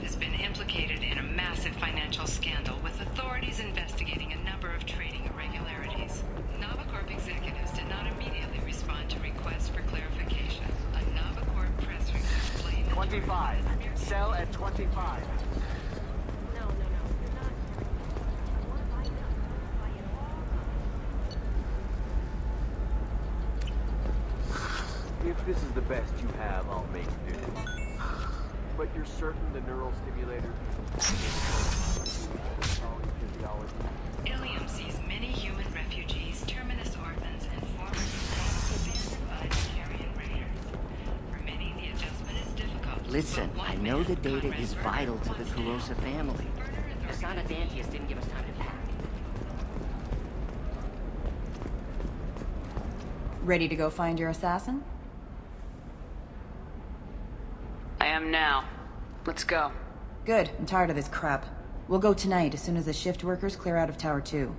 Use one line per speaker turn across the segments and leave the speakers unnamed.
has been implicated in a massive financial scandal, with authorities investigating a number of trading irregularities. Novacorp executives did not immediately respond to requests for clarification. A Novacorp press release explained
25. Sell at 25.
If this is the best you have, I'll make do. But you're certain the neural stimulator physiology?
Ilium sees many human refugees, terminus orphans, and former slaves abandoned by the carrion raiders. For many, the adjustment is difficult.
Listen, I know the data is vital to the Kurosa family. The son of Dantius didn't give us time to pack.
Ready to go find your assassin?
I am now. Let's go.
Good. I'm tired of this crap. We'll go tonight as soon as the shift workers clear out of Tower 2.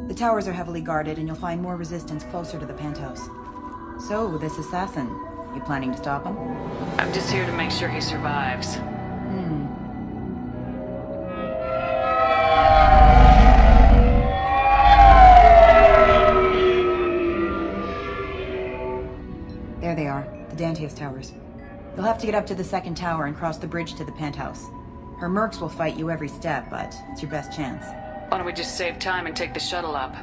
The towers are heavily guarded, and you'll find more resistance closer to the penthouse. So, this assassin, you planning to stop him?
I'm just here to make sure he survives.
There they are, the Dantius towers. You'll have to get up to the second tower and cross the bridge to the penthouse. Her mercs will fight you every step, but it's your best chance.
Why don't we just save time and take the shuttle up?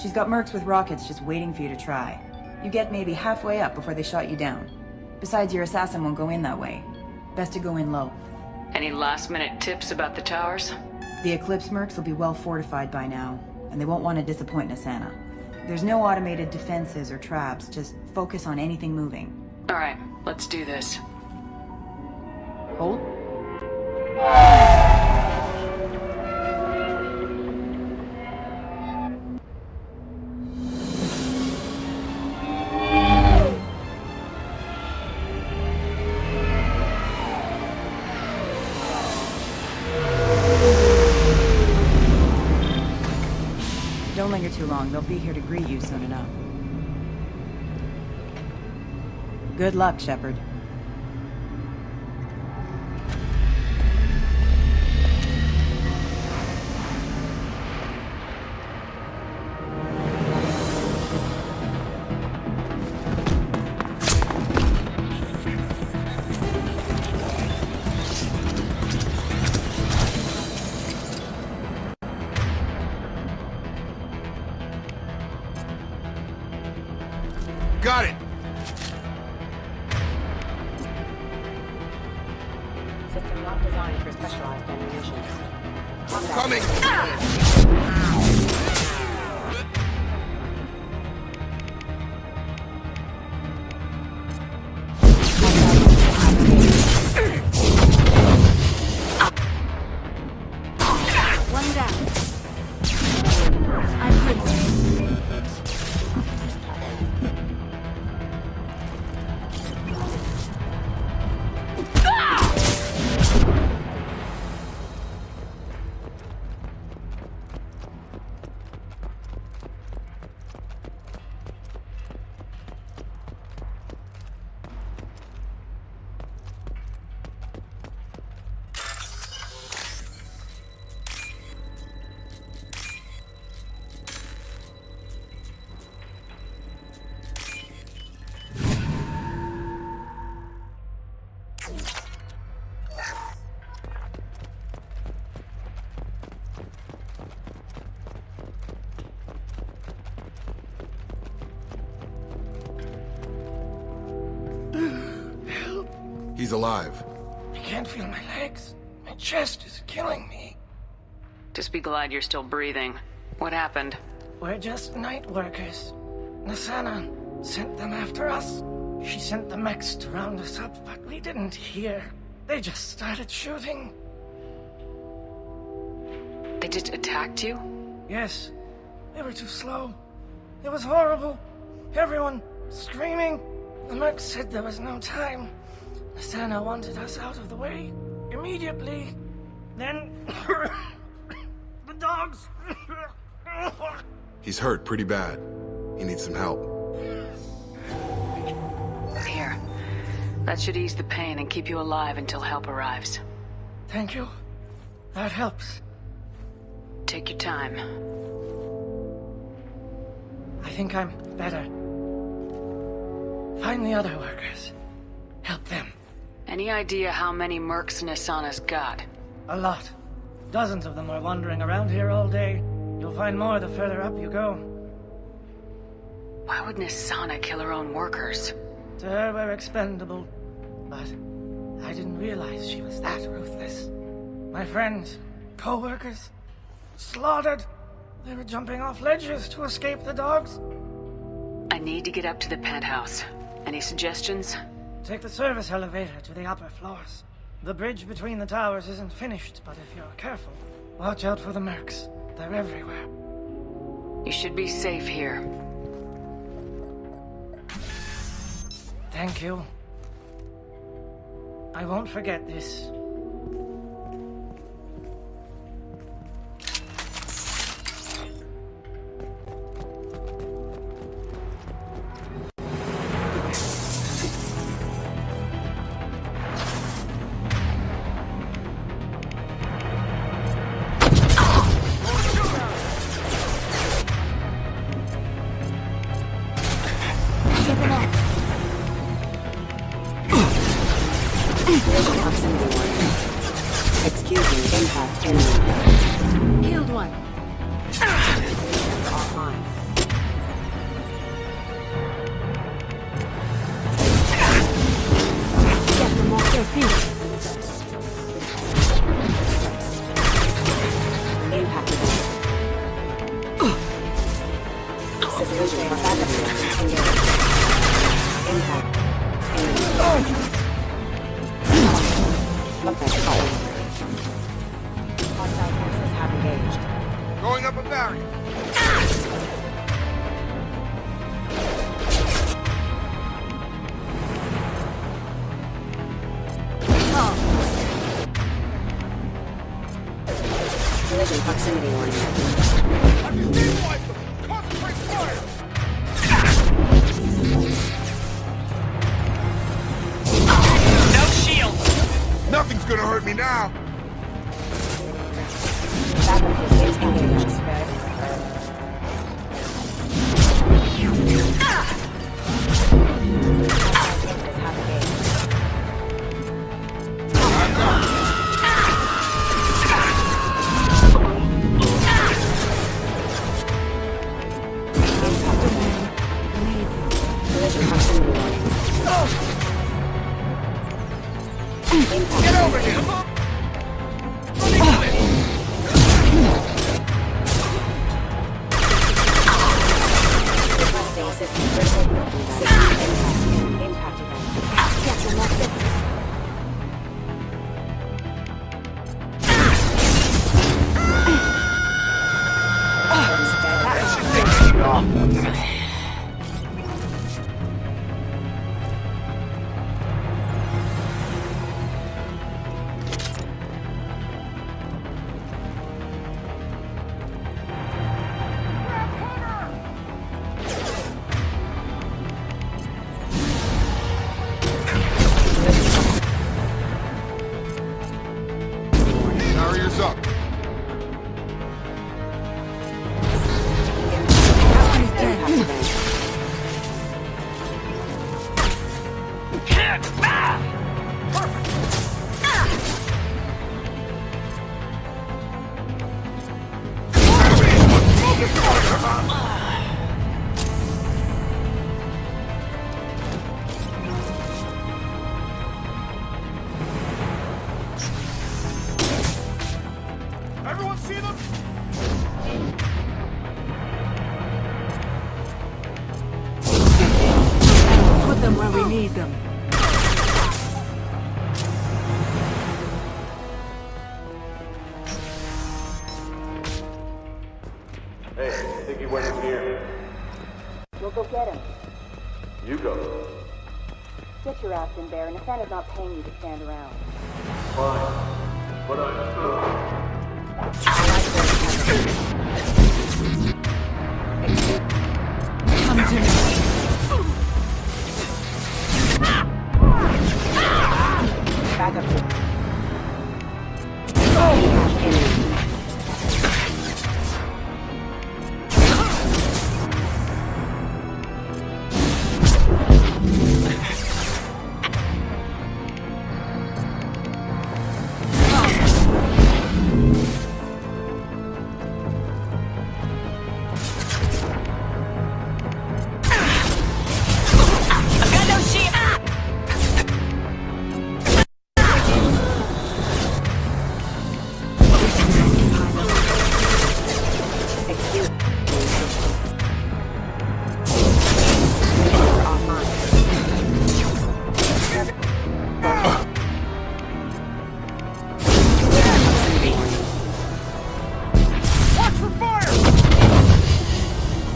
She's got mercs with rockets just waiting for you to try. You get maybe halfway up before they shot you down. Besides, your assassin won't go in that way. Best to go in low.
Any last-minute tips about the towers?
The Eclipse mercs will be well fortified by now, and they won't want to disappoint Nasana. There's no automated defenses or traps, just focus on anything moving.
Alright, let's do this.
Hold. Don't linger too long. They'll be here to greet you soon enough. Good luck, Shepard.
Got it!
System not designed for specialized animations.
Coming!
One down. I'm good.
He's alive.
I can't feel my legs. My chest is killing me.
Just be glad you're still breathing. What happened?
We're just night workers. Nasana sent them after us. She sent the mechs to round us up, but we didn't hear. They just started shooting.
They just attacked you?
Yes. They were too slow. It was horrible. Everyone screaming. The mechs said there was no time. Nasana wanted us out of the way immediately. Then the dogs.
He's hurt pretty bad. He needs some help.
Here. That should ease the pain and keep you alive until help arrives.
Thank you. That helps.
Take your time.
I think I'm better. Find the other workers. Help them.
Any idea how many mercs Nasana's got?
A lot. Dozens of them are wandering around here all day. You'll find more the further up you go.
Why would Nasana kill her own workers?
To her, we're expendable. But I didn't realize she was that ruthless. My friends, co-workers, slaughtered. They were jumping off ledges to escape the dogs.
I need to get up to the penthouse. Any suggestions?
Take the service elevator to the upper floors. The bridge between the towers isn't finished, but if you're careful, watch out for the mercs. They're everywhere.
You should be safe here.
Thank you. I won't forget this.
Killed one. Get them off their feet. Impacted. Suspicion of backup engaged. Impact. Hostile forces have engaged.
Going up a barrier.
Collision proximity warning.
Concentrate fire!
No shield!
Nothing's gonna hurt me now.
Backup systems engaged. Hostile forces have engaged. Collision proximity warning.
Get over here!
Requesting assistance. System impact event. Get them off their
Barrier's up.
impact event.
Everyone see them?
Put them where we need them.
Hey, think he went in here?
We'll go get him.
You go.
Get your ass in there, and Nathana's not paying you to stand around.
Fine. But
Come to me.
Back up.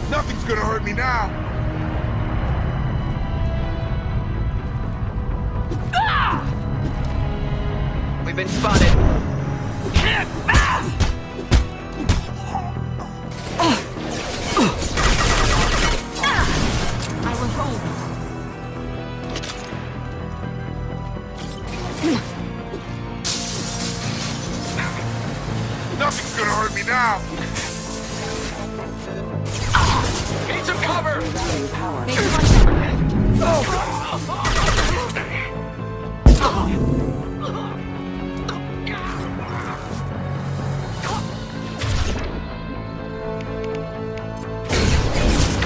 Nothing's gonna hurt me now.
We've been spotted.
I will hold.
Nothing's gonna hurt me now.
Need some cover!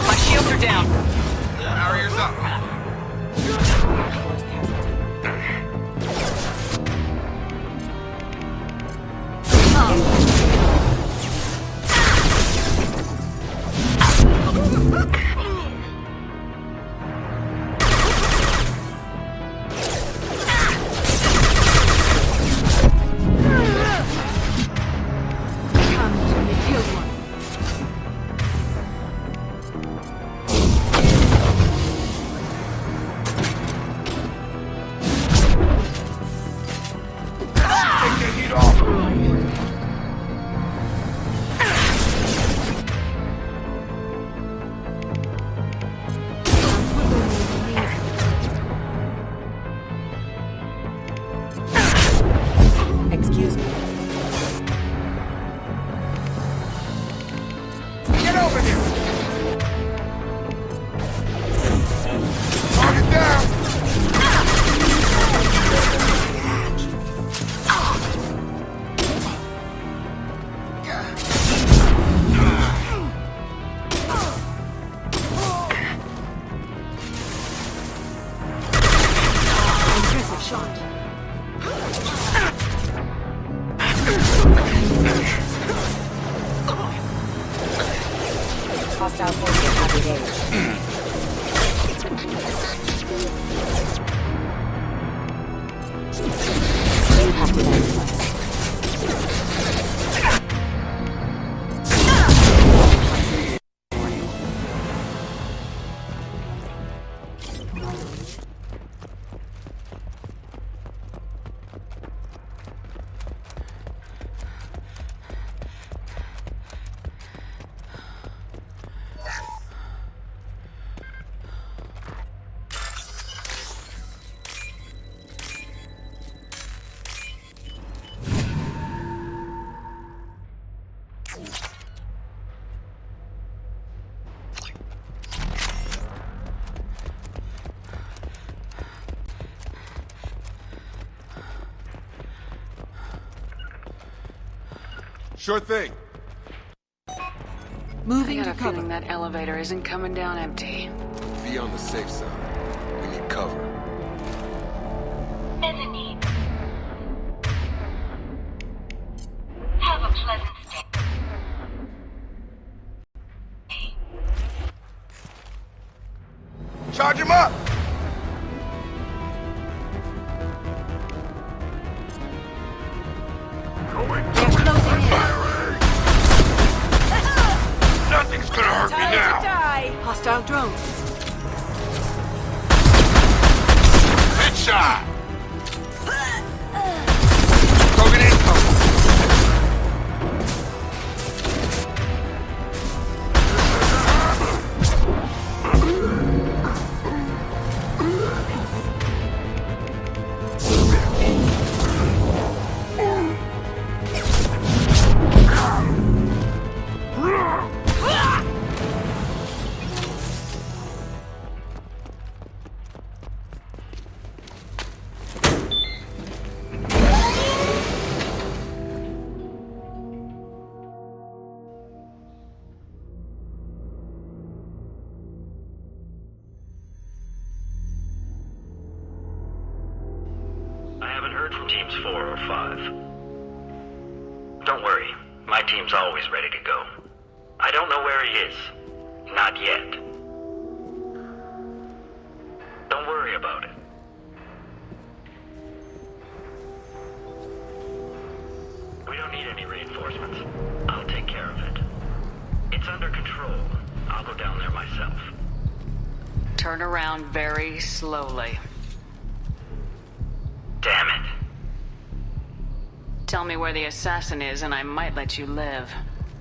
My shields are down.
Barriers up. Take the heat off.
Excuse me.
Get over here. Target down.
Impressive shot.
Hostile forces have engaged. Impact event.
Sure thing.
I Moving
got
to
a
cover.
feeling that elevator isn't coming down empty.
Be on the safe side. We need cover.
Mezzanine. Have a pleasant
Charge him up! Nothing's gonna hurt me now!
Hostile drone.
Headshot! Broken income!
I haven't heard from teams 4 or 5. Don't worry, my team's always ready to go. I don't know where he is. Not yet. Don't worry about it. We don't need any reinforcements. I'll take care of it. It's under control. I'll go down there myself.
Turn around very slowly.
Damn it.
Tell me where the assassin is and I might let you live.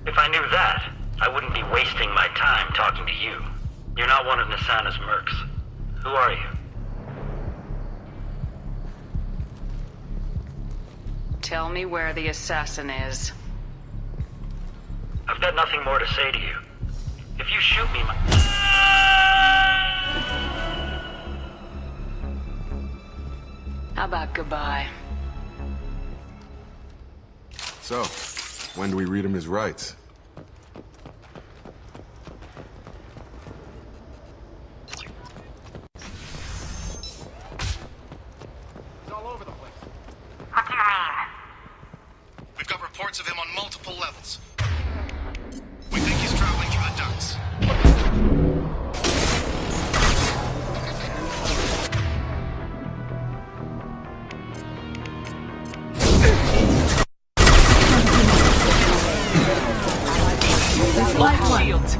If I knew that, I wouldn't be wasting my time talking to you. You're not one of Nasana's mercs. Who are you?
Tell me where the assassin is.
I've got nothing more to say to you. If you shoot me,
How about goodbye?
So, when do we read him his rights?
What do you mean? We've got reports of him on multiple levels. We think he's traveling through the ducts.
Shields.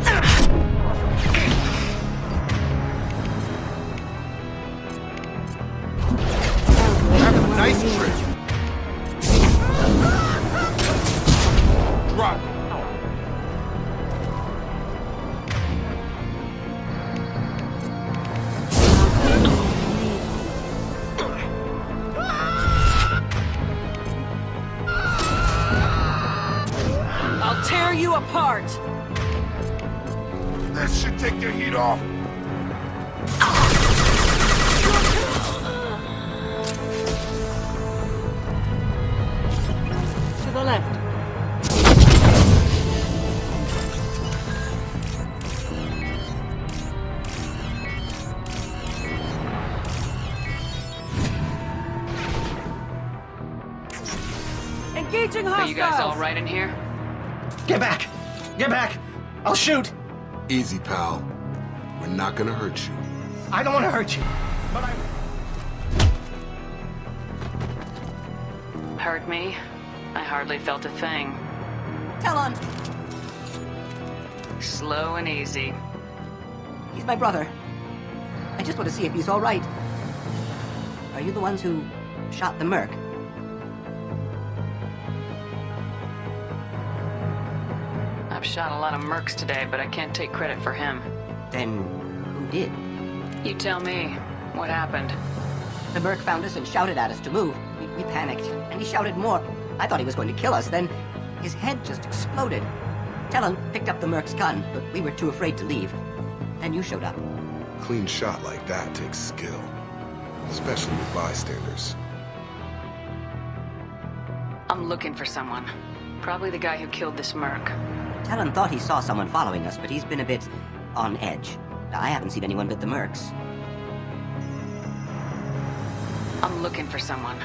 Nice trick. Drop.
I'll tear you apart.
That should take the heat off.
To the left. Engaging hostiles! Are you guys all right in here?
Get back! Get back! I'll shoot!
Easy, pal. We're not gonna hurt you.
I don't want to hurt you, but I...
Hurt me? I hardly felt a thing.
Talon!
Slow and easy.
He's my brother. I just want to see if he's all right. Are you the ones who shot the merc?
I've shot a lot of mercs today, but I can't take credit for him.
Then who did?
You tell me. What happened?
The merc found us and shouted at us to move. We panicked, and he shouted more. I thought he was going to kill us, then his head just exploded. Talon picked up the merc's gun, but we were too afraid to leave. Then you showed up.
Clean shot like that takes skill. Especially with bystanders.
I'm looking for someone. Probably the guy who killed this merc.
Talon thought he saw someone following us, but he's been a bit on edge. I haven't seen anyone but the mercs.
I'm looking for someone.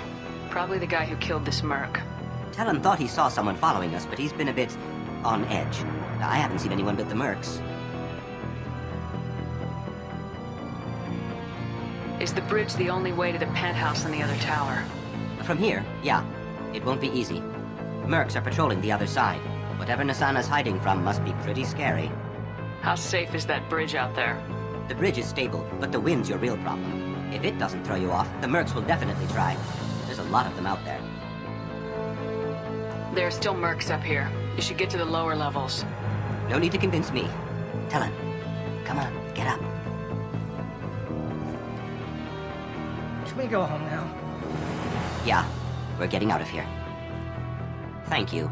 Probably the guy who killed this merc.
Talon thought he saw someone following us, but he's been a bit on edge. I haven't seen anyone but the mercs.
Is the bridge the only way to the penthouse in the other tower?
From here, yeah. It won't be easy. Mercs are patrolling the other side. Whatever Nasana's hiding from must be pretty scary.
How safe is that bridge out there?
The bridge is stable, but the wind's your real problem. If it doesn't throw you off, the mercs will definitely try. There's a lot of them out there.
There are still mercs up here. You should get to the lower levels.
No need to convince me. Talon, come on, get up.
Can we go home now?
Yeah, we're getting out of here. Thank you.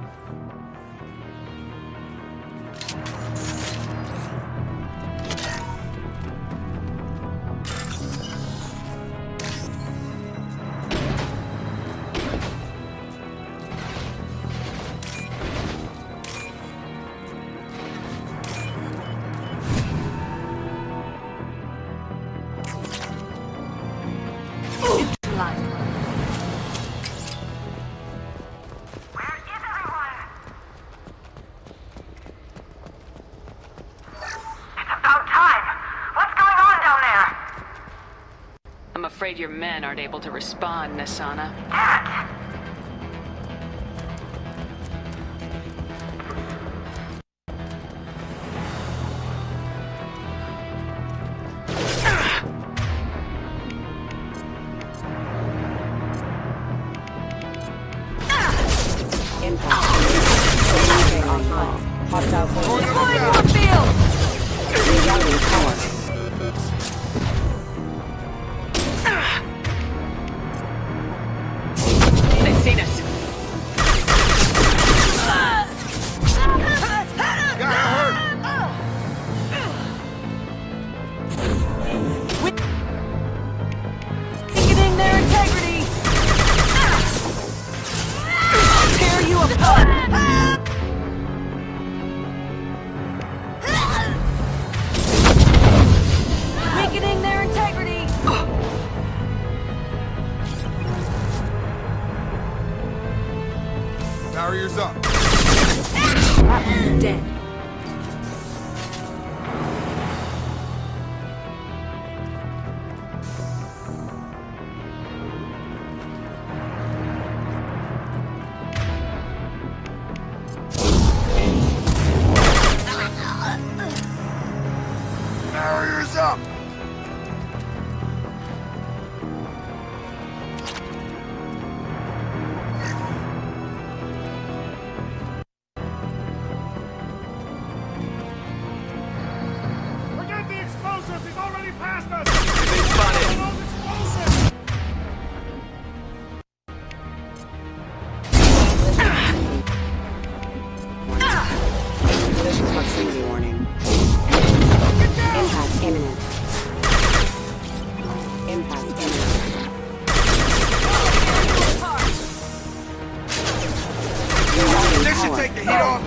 I'm afraid your men aren't able to respond, Nasana.
Barriers up.
Dead.
Barriers up.
Proximity warning. Impact imminent. Impact imminent.
This should take the heat off.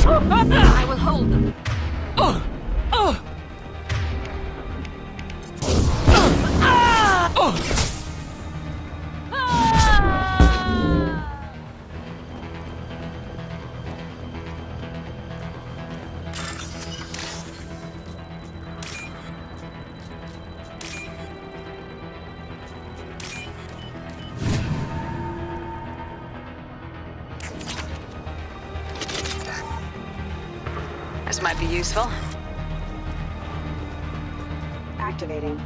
I will hold them.
This might be useful.
Activating.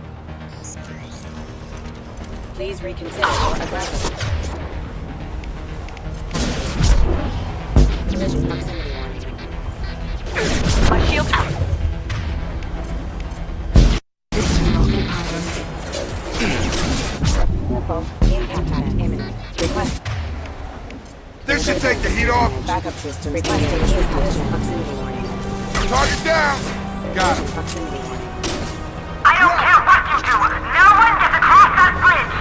Please reconsider your aggression. Collision proximity warning.
My shield's out.
Impact imminent. Request.
This should take the heat off.
Backup system. Requesting collision proximity warning.
Target down. Got
Collision
it.
proximity warning.
I don't care what you do. No one gets across that bridge.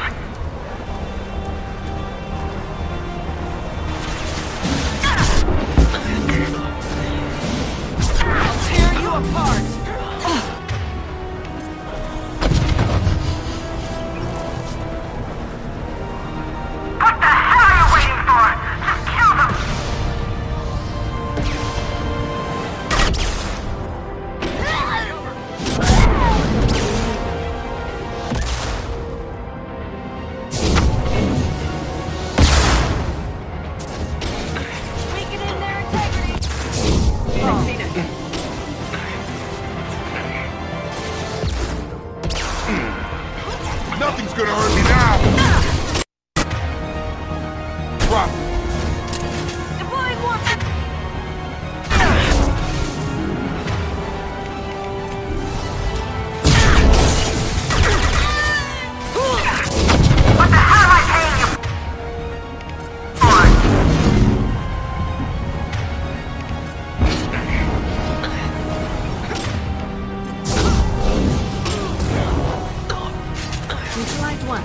Nothing's gonna hurt me now! Drop it.
Deploying one! What the hell am I paying you for?
Neutralize one.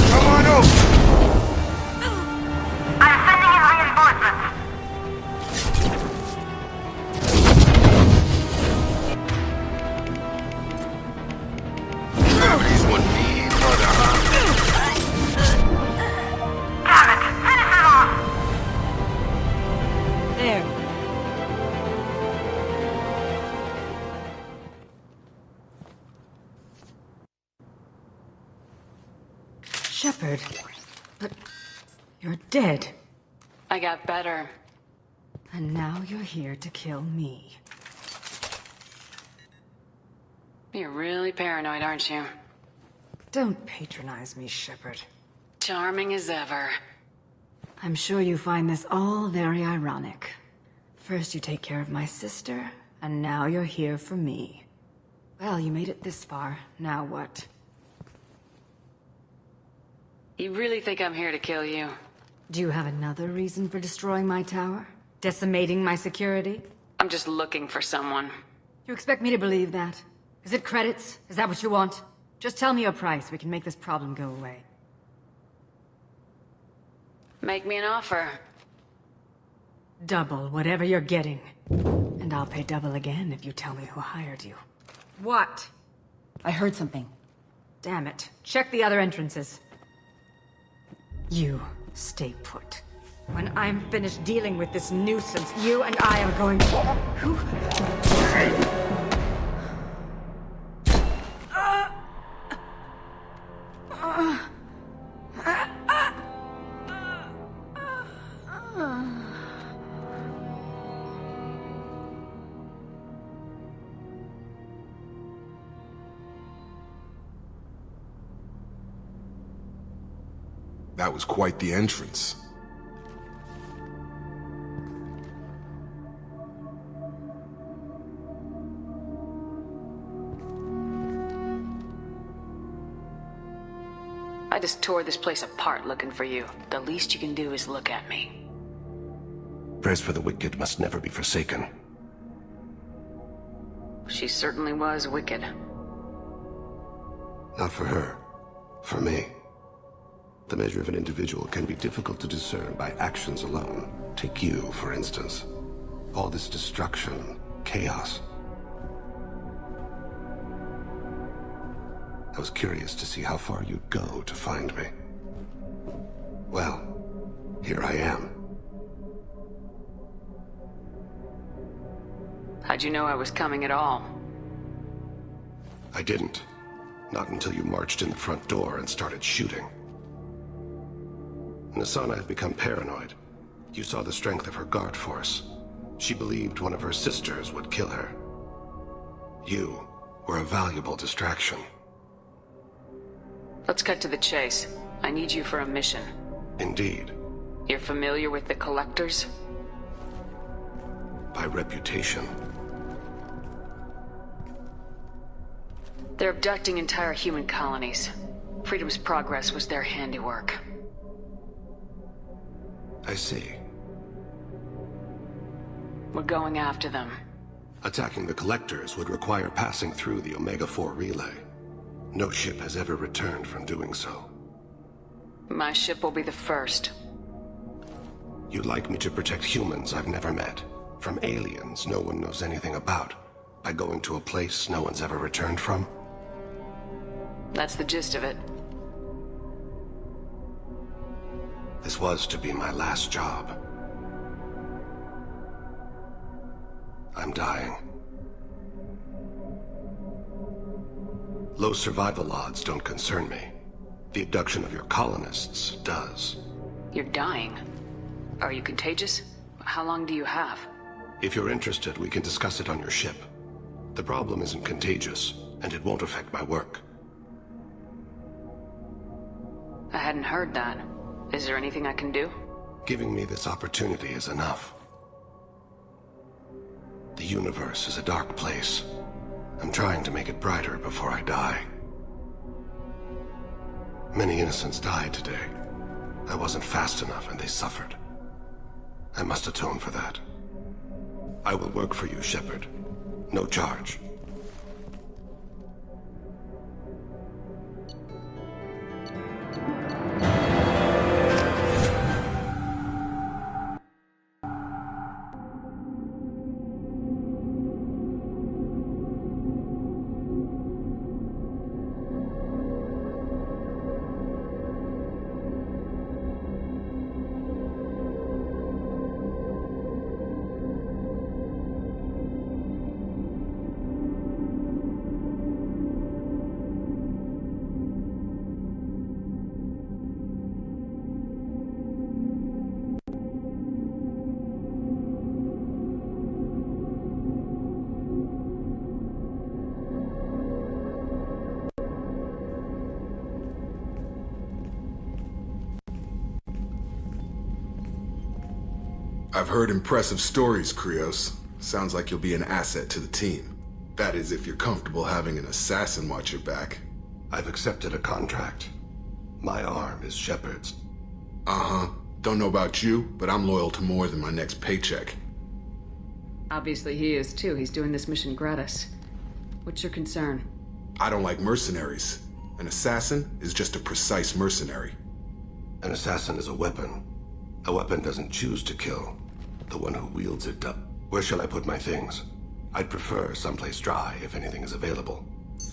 Come on over!
I'm sending in reinforcements.
Gravity's one mean mother, huh?
Damn it! Finish it off!
There.
Shepard. But you're dead.
I got better.
And now you're here to kill me.
You're really paranoid, aren't you?
Don't patronize me, Shepard.
Charming as ever.
I'm sure you find this all very ironic. First you take care of my sister, and now you're here for me. Well, you made it this far. Now what?
You really think I'm here to kill you?
Do you have another reason for destroying my tower? Decimating my security?
I'm just looking for someone.
You expect me to believe that? Is it credits? Is that what you want? Just tell me your price. We can make this problem go away.
Make me an offer.
Double whatever you're getting. And I'll pay double again if you tell me who hired you. What?
I heard something.
Damn it. Check the other entrances. You stay put. When I'm finished dealing with this nuisance, you and I are going to... Who?
That was quite the entrance.
I just tore this place apart looking for you. The least you can do is look at me.
Prayers for the wicked must never be forsaken.
She certainly was wicked.
Not for her. For me. The measure of an individual can be difficult to discern by actions alone. Take you, for instance. All this destruction, chaos. I was curious to see how far you'd go to find me. Well, here I am.
How'd you know I was coming at all?
I didn't. Not until you marched in the front door and started shooting. Nasana had become paranoid. You saw the strength of her guard force. She believed one of her sisters would kill her. You were a valuable distraction.
Let's cut to the chase. I need you for a mission.
Indeed.
You're familiar with the Collectors?
By reputation.
They're abducting entire human colonies. Freedom's Progress was their handiwork.
I see.
We're going after them.
Attacking the Collectors would require passing through the Omega-4 relay. No ship has ever returned from doing so.
My ship will be the first.
You'd like me to protect humans I've never met, from aliens no one knows anything about, by going to a place no one's ever returned from?
That's the gist of it.
This was to be my last job. I'm dying. Low survival odds don't concern me. The abduction of your colonists does.
You're dying. Are you contagious? How long do you have?
If you're interested, we can discuss it on your ship. The problem isn't contagious, and it won't affect my work.
I hadn't heard that. Is there anything I can do?
Giving me this opportunity is enough. The universe is a dark place. I'm trying to make it brighter before I die. Many innocents died today. I wasn't fast enough and they suffered. I must atone for that. I will work for you, Shepard. No charge.
I've heard impressive stories, Krios. Sounds like you'll be an asset to the team. That is, if you're comfortable having an assassin watch your back.
I've accepted a contract. My arm is Shepard's.
Uh-huh. Don't know about you, but I'm loyal to more than my next paycheck.
Obviously he is too. He's doing this mission gratis. What's your concern?
I don't like mercenaries. An assassin is just a precise mercenary.
An assassin is a weapon. A weapon doesn't choose to kill. The one who wields it does. Where shall I put my things? I'd prefer someplace dry if anything is available.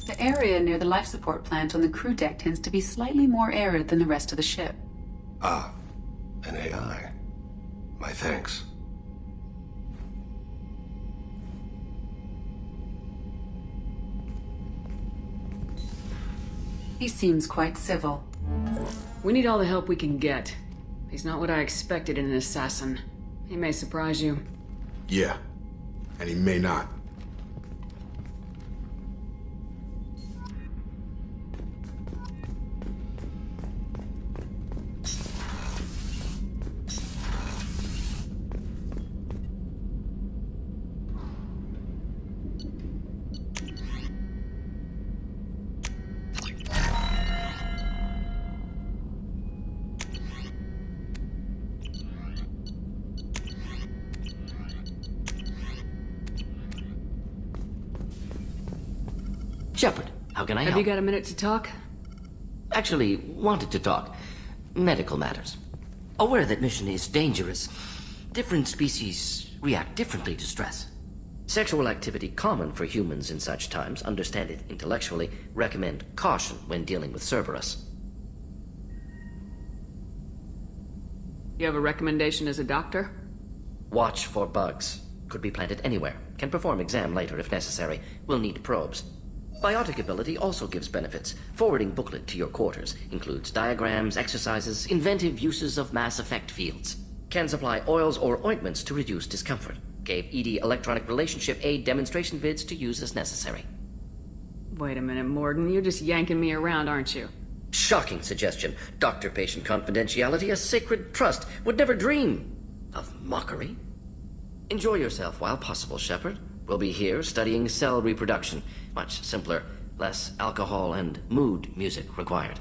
The area near the life support plant on the crew deck tends to be slightly more arid than the rest of the ship.
Ah, an AI. My thanks.
He seems quite civil.
We need all the help we can get. He's not what I expected in an assassin. He may surprise you.
Yeah, and he may not.
Shepard, how can I help?
Have you got a minute to talk?
Actually, wanted to talk. Medical matters. Aware that mission is dangerous. Different species react differently to stress. Sexual activity common for humans in such times. Understand it intellectually. Recommend caution when dealing with Cerberus.
You have a recommendation as a doctor?
Watch for bugs. Could be planted anywhere. Can perform exam later if necessary. Will need probes. Biotic ability also gives benefits. Forwarding booklet to your quarters. Includes diagrams, exercises, inventive uses of mass effect fields. Can supply oils or ointments to reduce discomfort. Gave ED electronic relationship aid demonstration vids to use as necessary.
Wait a minute, Morgan. You're just yanking me around, aren't you?
Shocking suggestion. Doctor-patient confidentiality, a sacred trust. Would never dream of mockery. Enjoy yourself while possible, Shepard. We'll be here studying cell reproduction. Much simpler, less alcohol and mood music required.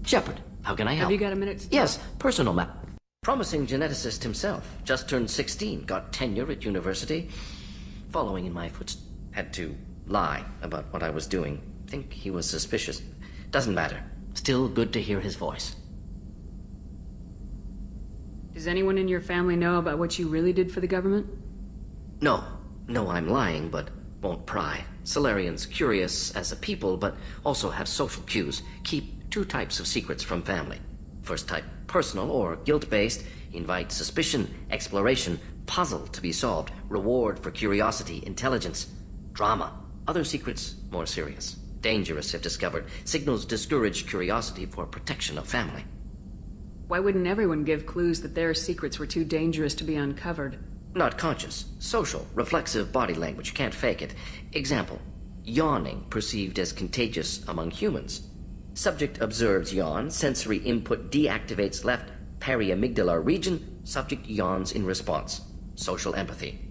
Shepard, how can I help?
Have you got a minute to talk?
Yes, personal map. Promising geneticist himself. Just turned 16, got tenure at university. Following in my footsteps. Had to lie about what I was doing. Think he was suspicious. Doesn't matter. Still good to hear his voice.
Does anyone in your family know about what you really did for the government?
No. No, I'm lying, but won't pry. Solarians curious as a people, but also have social cues. Keep two types of secrets from family. First type, personal or guilt-based. Invite suspicion, exploration, puzzle to be solved. Reward for curiosity, intelligence. Drama. Other secrets, more serious. Dangerous if discovered. Signals discourage curiosity for protection of family.
Why wouldn't everyone give clues that their secrets were too dangerous to be uncovered?
Not conscious. Social, reflexive body language. Can't fake it. Example. Yawning perceived as contagious among humans. Subject observes yawn. Sensory input deactivates left periamygdalar region. Subject yawns in response. Social empathy.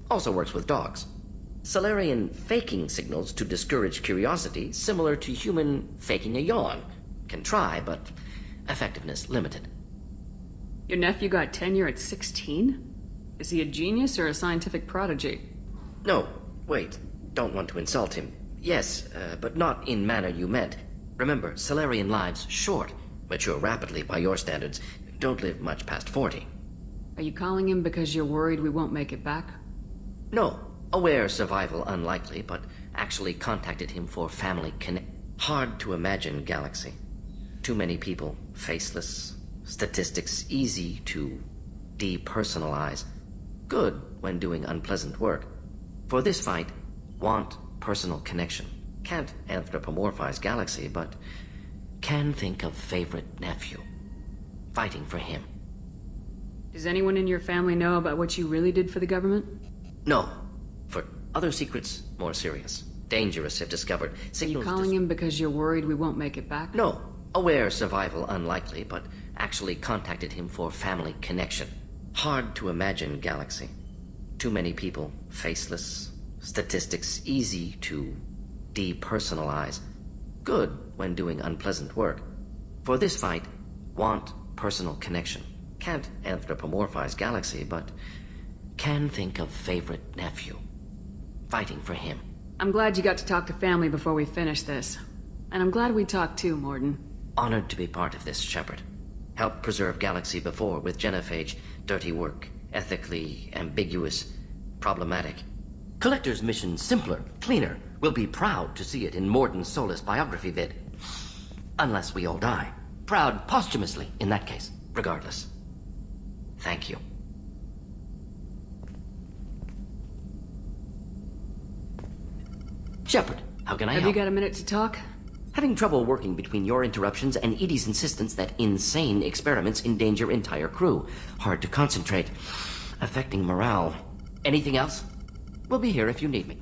Also works with dogs. Salarian faking signals to discourage curiosity, similar to human faking a yawn. Can try, but effectiveness limited.
Your nephew got tenure at 16? Is he a genius or a scientific prodigy?
No, wait. Don't want to insult him. Yes, but not in manner you meant. Remember, Salarian lives short. Mature rapidly by your standards. Don't live much past 40.
Are you calling him because you're worried we won't make it back?
No. Aware survival unlikely, but actually contacted him for family connect. Hard to imagine galaxy. Too many people. Faceless. Statistics easy to depersonalize. Good when doing unpleasant work. For this fight, want personal connection. Can't anthropomorphize galaxy, but can think of favorite nephew. Fighting for him.
Does anyone in your family know about what you really did for the government?
No. For other secrets, more serious. Dangerous if discovered.
Signals. Are you calling him because you're worried we won't make it back?
No. Aware survival unlikely, but actually contacted him for family connection. Hard to imagine galaxy. Too many people. Faceless. Statistics easy to depersonalize. Good when doing unpleasant work. For this fight, want personal connection. Can't anthropomorphize galaxy, but can think of favorite nephew. Fighting for him.
I'm glad you got to talk to family before we finish this. And I'm glad we talked too, Morden.
Honored to be part of this, Shepard. Helped preserve galaxy before with genophage. Dirty work. Ethically ambiguous. Problematic. Collector's mission simpler, cleaner. We'll be proud to see it in Morden's Solus biography vid. Unless we all die. Proud posthumously, in that case. Regardless. Thank you. Shepard, how can I help?
Have you got a minute to talk?
Having trouble working between your interruptions and Edie's insistence that insane experiments endanger entire crew. Hard to concentrate. Affecting morale. Anything else? We'll be here if you need me.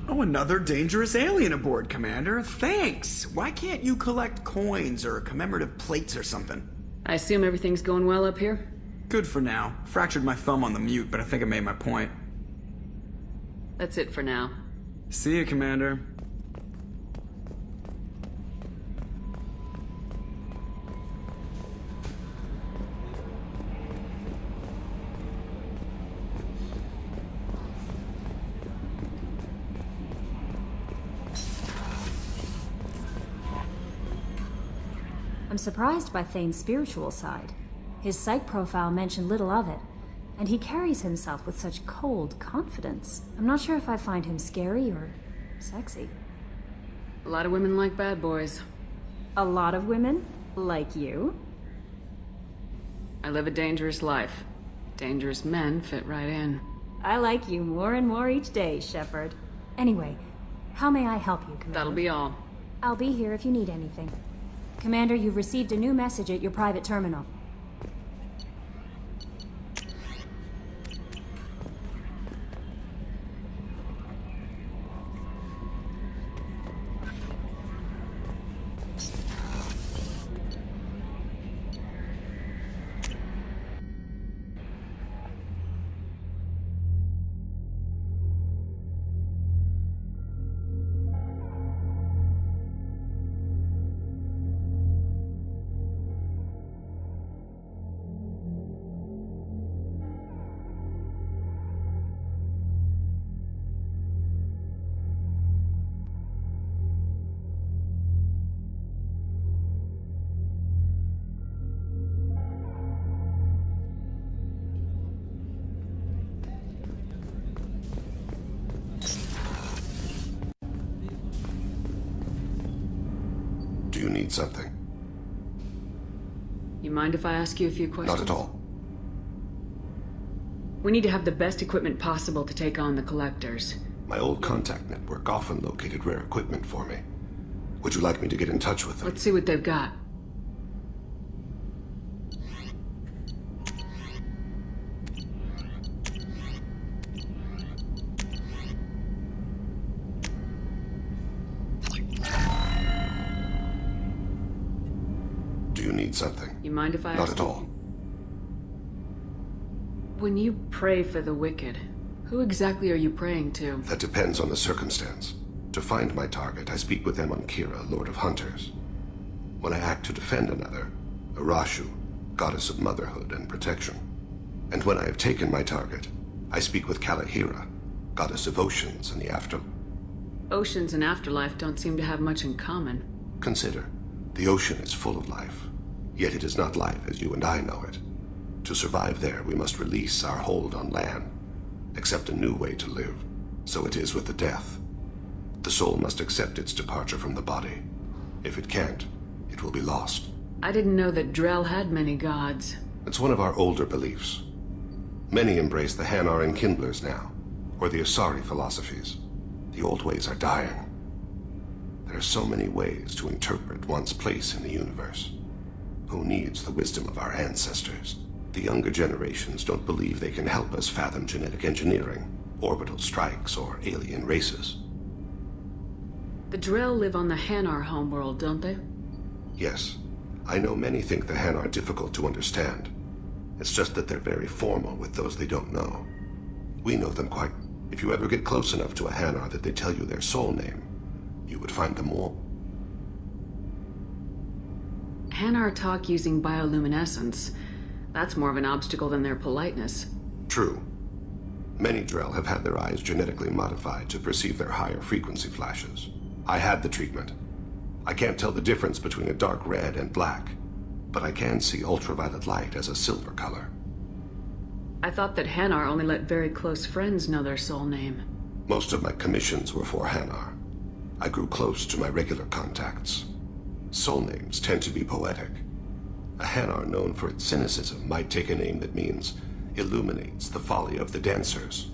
Oh, another dangerous alien aboard, Commander. Thanks! Why can't you collect coins or commemorative plates or something?
I assume everything's going well up here?
Good for now. Fractured my thumb on the mute, but I think I made my point.
That's it for now.
See you, Commander.
I'm surprised by Thane's spiritual side. His psych profile mentioned little of it, and he carries himself with such cold confidence. I'm not sure if I find him scary or sexy.
A lot of women like bad boys.
A lot of women? Like you?
I live a dangerous life. Dangerous men fit right in.
I like you more and more each day, Shepard. Anyway, how may I help you, Commander?
That'll be all.
I'll be here if you need anything. Commander, you've received a new message at your private terminal.
Do you need something?
You mind if I ask you a few questions?
Not at all.
We need to have the best equipment possible to take on the Collectors.
My old contact network often located rare equipment for me. Would you like me to get in touch with them?
Let's see what they've got.
Do you need something?
You mind if I
Not
ask
at
you?
all.
When you pray for the wicked, who exactly are you praying to?
That depends on the circumstance. To find my target, I speak with them on Kira, Lord of Hunters. When I act to defend another, Arashu, goddess of motherhood and protection. And when I have taken my target, I speak with Kalahira, goddess of oceans and the after...
Oceans and afterlife don't seem to have much in common.
Consider, the ocean is full of life, yet it is not life as you and I know it. To survive there, we must release our hold on land, accept a new way to live. So it is with the death. The soul must accept its departure from the body. If it can't, it will be lost.
I didn't know that Drell had many gods.
It's one of our older beliefs. Many embrace the Hanar and Kindlers now, or the Asari philosophies. The old ways are dying. There are so many ways to interpret one's place in the universe. Who needs the wisdom of our ancestors? The younger generations don't believe they can help us fathom genetic engineering, orbital strikes, or alien races.
The Drell live on the Hanar homeworld, don't they?
Yes. I know many think the Hanar are difficult to understand. It's just that they're very formal with those they don't know. We know them quite... If you ever get close enough to a Hanar that they tell you their soul name, you would find them all.
Hanar talk using bioluminescence. That's more of an obstacle than their politeness.
True. Many Drell have had their eyes genetically modified to perceive their higher frequency flashes. I had the treatment. I can't tell the difference between a dark red and black, but I can see ultraviolet light as a silver color.
I thought that Hanar only let very close friends know their soul name.
Most of my commissions were for Hanar. I grew close to my regular contacts. Soul names tend to be poetic. A Hanar known for its cynicism might take a name that means illuminates the folly of the dancers.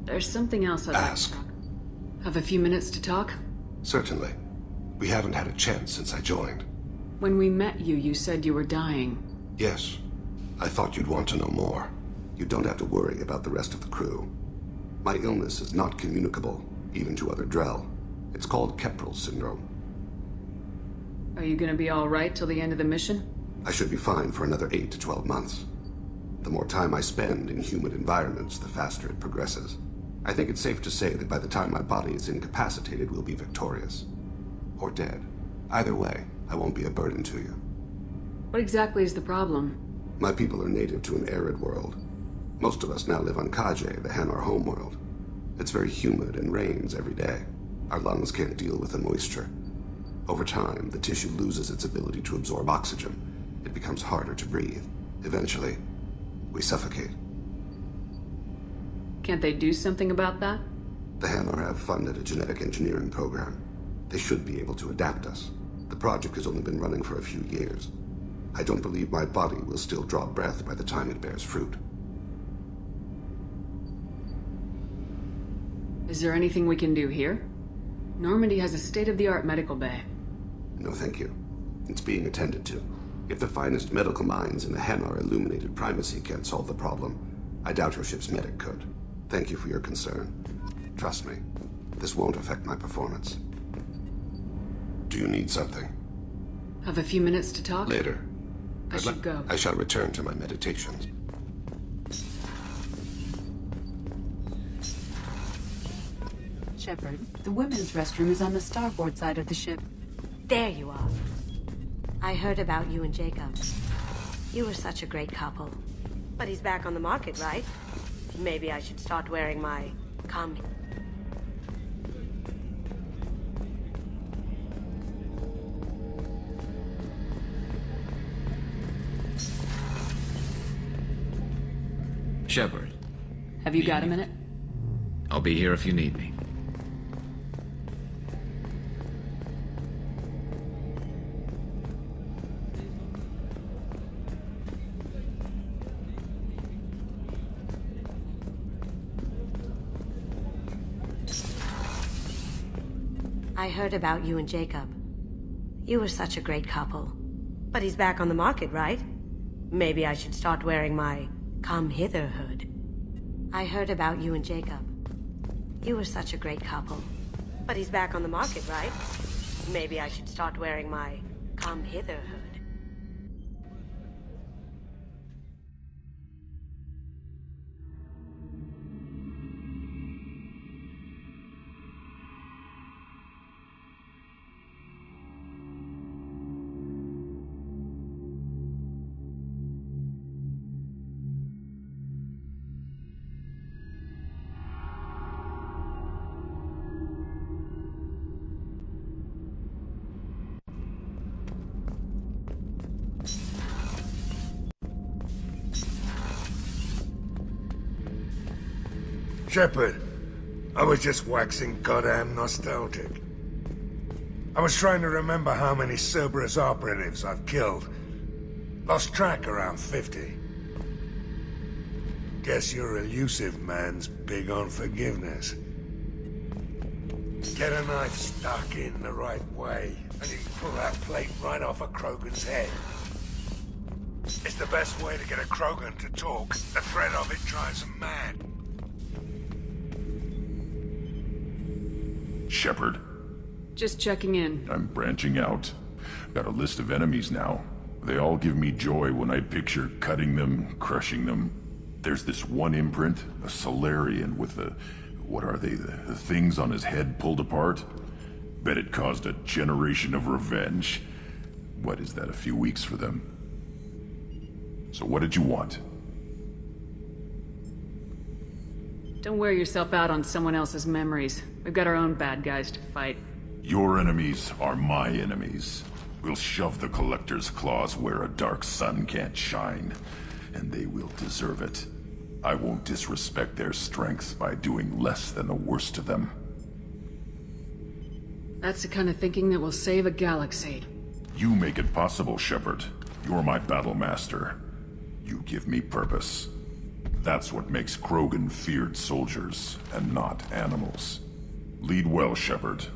There's something else I'd
Ask.
like to talk. Have a few minutes to talk?
Certainly. We haven't had a chance since I joined.
When we met you, you said you were dying.
Yes. I thought you'd want to know more. You don't have to worry about the rest of the crew. My illness is not communicable, even to other Drell. It's called Keprel syndrome.
Are you gonna be all right till the end of the mission?
I should be fine for another 8 to 12 months. The more time I spend in humid environments, the faster it progresses. I think it's safe to say that by the time my body is incapacitated, we'll be victorious. Or dead. Either way, I won't be a burden to you.
What exactly is the problem?
My people are native to an arid world. Most of us now live on Kaje, the Hanar homeworld. It's very humid and rains every day. Our lungs can't deal with the moisture. Over time, the tissue loses its ability to absorb oxygen. It becomes harder to breathe. Eventually, we suffocate.
Can't they do something about that?
The Hanar have funded a genetic engineering program. They should be able to adapt us. The project has only been running for a few years. I don't believe my body will still draw breath by the time it bears fruit.
Is there anything we can do here? Normandy has a state-of-the-art medical bay.
No, thank you. It's being attended to. If the finest medical minds in the Hanar illuminated primacy can't solve the problem, I doubt your ship's medic could. Thank you for your concern. Trust me, this won't affect my performance. Do you need something?
Have a few minutes to talk?
Later.
I should go.
I shall return to my meditations.
Shepard, the women's restroom is on the starboard side of the ship.
There you are. I heard about you and Jacob. You were such a great couple. But he's back on the market, right? Maybe I should start wearing my commie.
Shepard.
Have you got a minute?
I'll be here if you need me.
I heard about you and Jacob. You were such a great couple. But he's back on the market, right? Maybe I should start wearing my come hither hood. I heard about you and Jacob. You were such a great couple. But he's back on the market, right? Maybe I should start wearing my come hither hood.
Shepard, I was just waxing goddamn nostalgic. I was trying to remember how many Cerberus operatives I've killed. Lost track around 50. Guess your elusive man's big on forgiveness. Get a knife stuck in the right way, and you can pull that plate right off a Krogan's head. It's the best way to get a Krogan to talk. The threat of it drives them mad.
Shepard.
Just checking in.
I'm branching out. Got a list of enemies now. They all give me joy when I picture cutting them, crushing them. There's this one imprint, a Solarian with the... what are they? The things on his head pulled apart? Bet it caused a generation of revenge. What is that, a few weeks for them? So what did you want?
Don't wear yourself out on someone else's memories. We've got our own bad guys to fight.
Your enemies are my enemies. We'll shove the Collector's claws where a dark sun can't shine, and they will deserve it. I won't disrespect their strengths by doing less than the worst to them.
That's the kind of thinking that will save a galaxy.
You make it possible, Shepard. You're my battle master. You give me purpose. That's what makes Krogan feared soldiers, and not animals. Lead well, Shepard.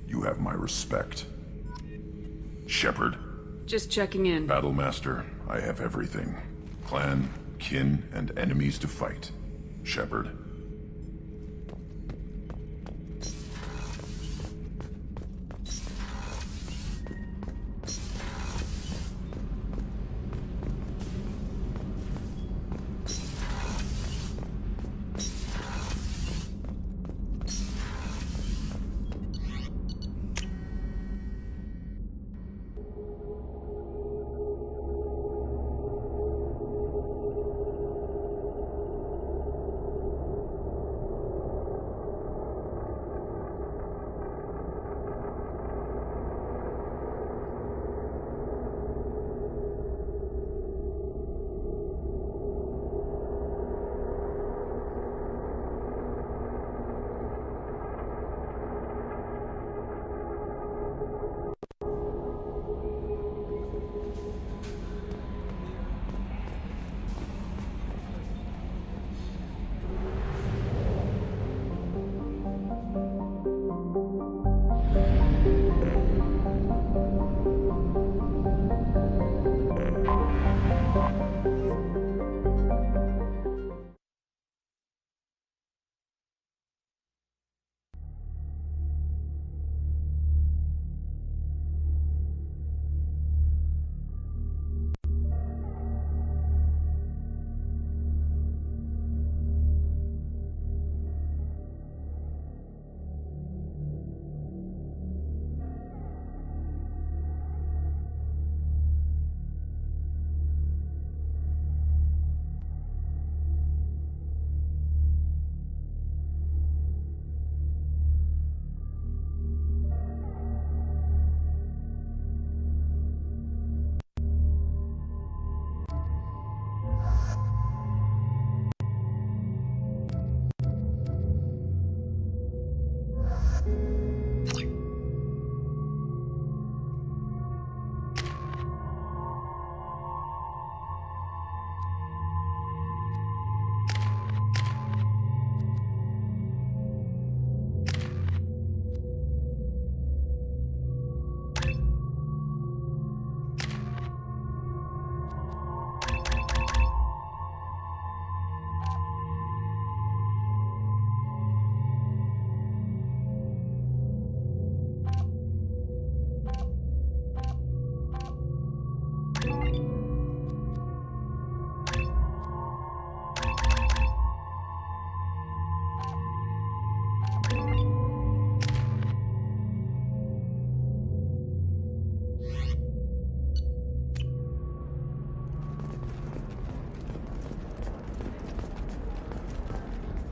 You have my respect. Shepard.
Just checking in.
Battlemaster, I have everything. Clan, kin, and enemies to fight. Shepard.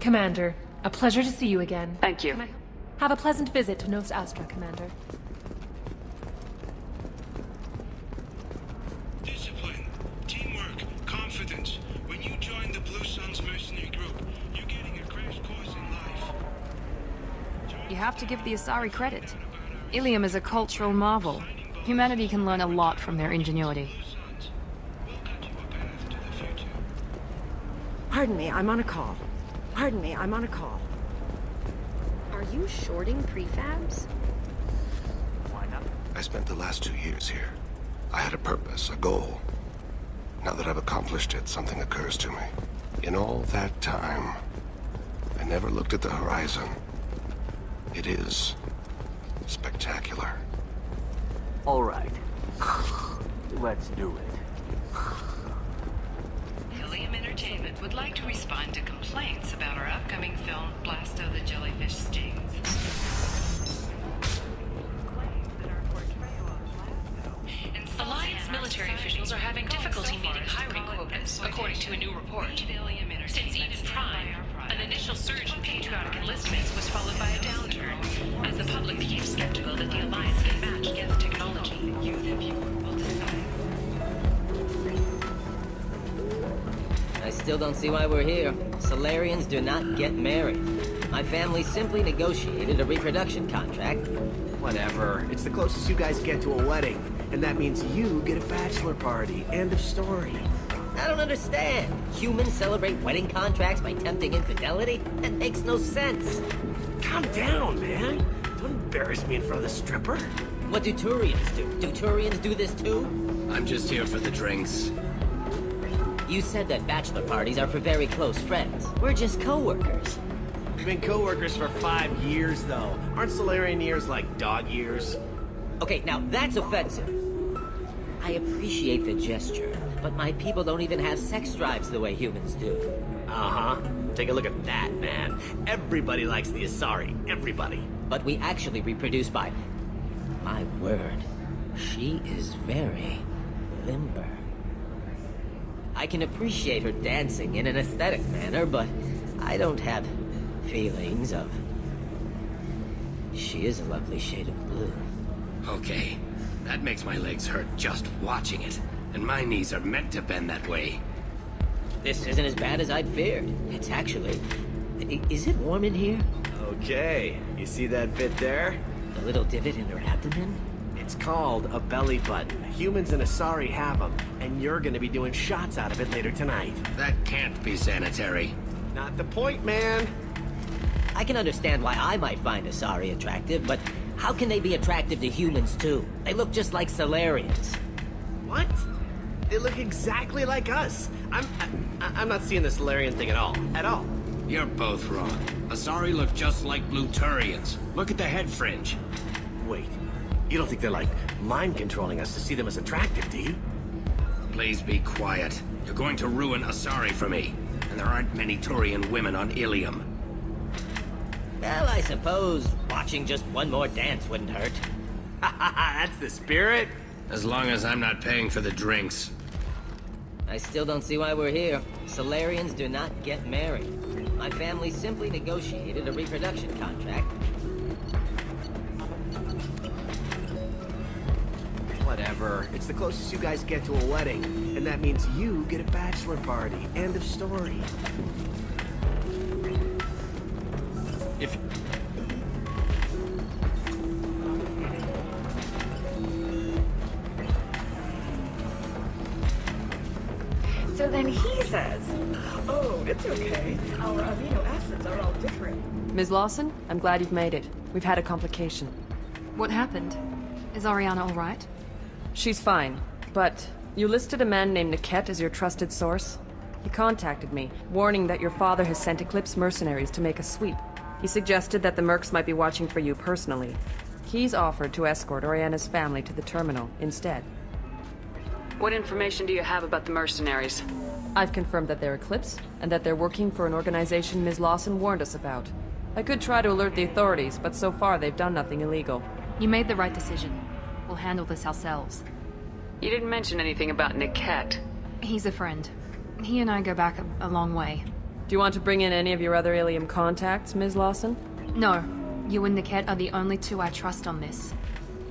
Commander, a pleasure to see you again.
Thank you.
Have a pleasant visit to Nos Astra, Commander.
Discipline, teamwork, confidence. When you join the Blue Suns mercenary group, you're getting a crash course in life.
You have to give the Asari credit. Ilium is a cultural marvel. Humanity can learn a lot from their ingenuity.
Pardon me, I'm on a call. Pardon me, I'm on a call.
Are you shorting prefabs?
Why not? I spent the last 2 years here. I had a purpose, a goal. Now that I've accomplished it, something occurs to me. In all that time, I never looked at the horizon. It is spectacular.
All right. Let's do it.
Ilium Entertainment would like to respond to complaints about our upcoming film, Blasto the Jellyfish Stings.
Alliance military officials are having difficulty meeting hiring quotas, according to a new report. Since Eden Prime, an initial surge in patriotic enlistments was followed by a downturn, as the public became skeptical that the Alliance can match Geth technology. You, the viewer, will decide.
I still don't see why we're here. Solarians do not get married. My family simply negotiated a reproduction contract.
Whatever. It's the closest you guys get to a wedding. And that means you get a bachelor party. End of story.
I don't understand. Humans celebrate wedding contracts by tempting infidelity? That makes no sense.
Calm down, man. Don't embarrass me in front of the stripper.
What do Turians do? Do Turians do this too?
I'm just here for the drinks.
You said that bachelor parties are for very close friends. We're just co-workers.
We've been co-workers for 5 years, though. Aren't Solarian years like dog years?
Okay, now that's offensive. I appreciate the gesture, but my people don't even have sex drives the way humans do.
Uh-huh. Take a look at that, man. Everybody likes the Asari. Everybody.
But we actually reproduce by... My word. She is very limber. I can appreciate her dancing in an aesthetic manner, but I don't have feelings of... She is a lovely shade of blue.
Okay, that makes my legs hurt just watching it. And my knees are meant to bend that way.
This isn't as bad as I'd feared. It's actually... Is it warm in here?
Okay, you see that bit there?
The little divot in her abdomen?
It's called a belly button. Humans and Asari have them, and you're gonna be doing shots out of it later tonight.
That can't be sanitary.
Not the point, man.
I can understand why I might find Asari attractive, but how can they be attractive to humans too? They look just like Solarians.
What? They look exactly like us. I'm not seeing the Solarian thing at all. At all.
You're both wrong. Asari look just like Blue Turians. Look at the head fringe.
Wait. You don't think they're like mind controlling us to see them as attractive, do you?
Please be quiet. You're going to ruin Asari for me. And there aren't many Turian women on Ilium.
Well, I suppose watching just one more dance wouldn't hurt.
That's the spirit.
As long as I'm not paying for the drinks.
I still don't see why we're here. Solarians do not get married. My family simply negotiated a reproduction contract.
Whatever. It's the closest you guys get to a wedding. And that means you get a bachelor party. End of story. If...
So then he says, oh, it's okay. Our amino acids are all different.
Ms. Lawson, I'm glad you've made it. We've had a complication. What happened? Is Ariana all right? She's fine, but you listed a man named Niket as your trusted source. He contacted me, warning that your father has sent Eclipse mercenaries to make a sweep. He suggested that the Mercs might be watching for you personally. He's offered to escort Oriana's family to the terminal instead.
What information do you have about the mercenaries?
I've confirmed that they're Eclipse, and that they're working for an organization Ms. Lawson warned us about. I could try to alert the authorities, but so far they've done nothing illegal. You made the right decision. We'll handle this ourselves.
You didn't mention anything about Niket.
He's a friend. He and I go back a long way. Do you want to bring in any of your other Ilium contacts, Ms. Lawson?
No. You and Niket are the only two I trust on this.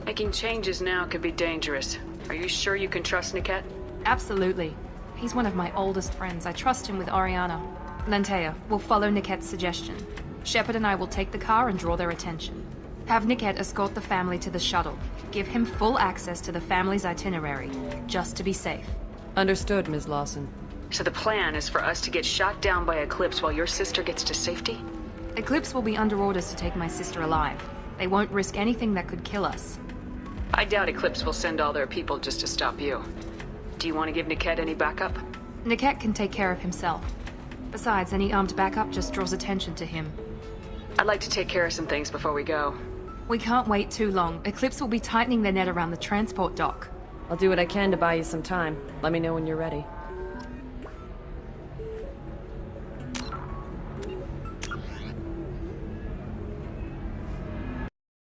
Making changes now could be dangerous. Are you sure you can trust Niket?
Absolutely. He's one of my oldest friends. I trust him with Ariana. Lantea, we'll follow Niket's suggestion. Shepard and I will take the car and draw their attention. Have Niket escort the family to the shuttle. Give him full access to the family's itinerary, just to be safe.
Understood, Ms. Lawson.
So the plan is for us to get shot down by Eclipse while your sister gets to safety?
Eclipse will be under orders to take my sister alive. They won't risk anything that could kill us.
I doubt Eclipse will send all their people just to stop you. Do you want to give Niket any backup?
Niket can take care of himself. Besides, any armed backup just draws attention to him.
I'd like to take care of some things before we go.
We can't wait too long. Eclipse will be tightening their net around the transport dock.
I'll do what I can to buy you some time. Let me know when you're ready.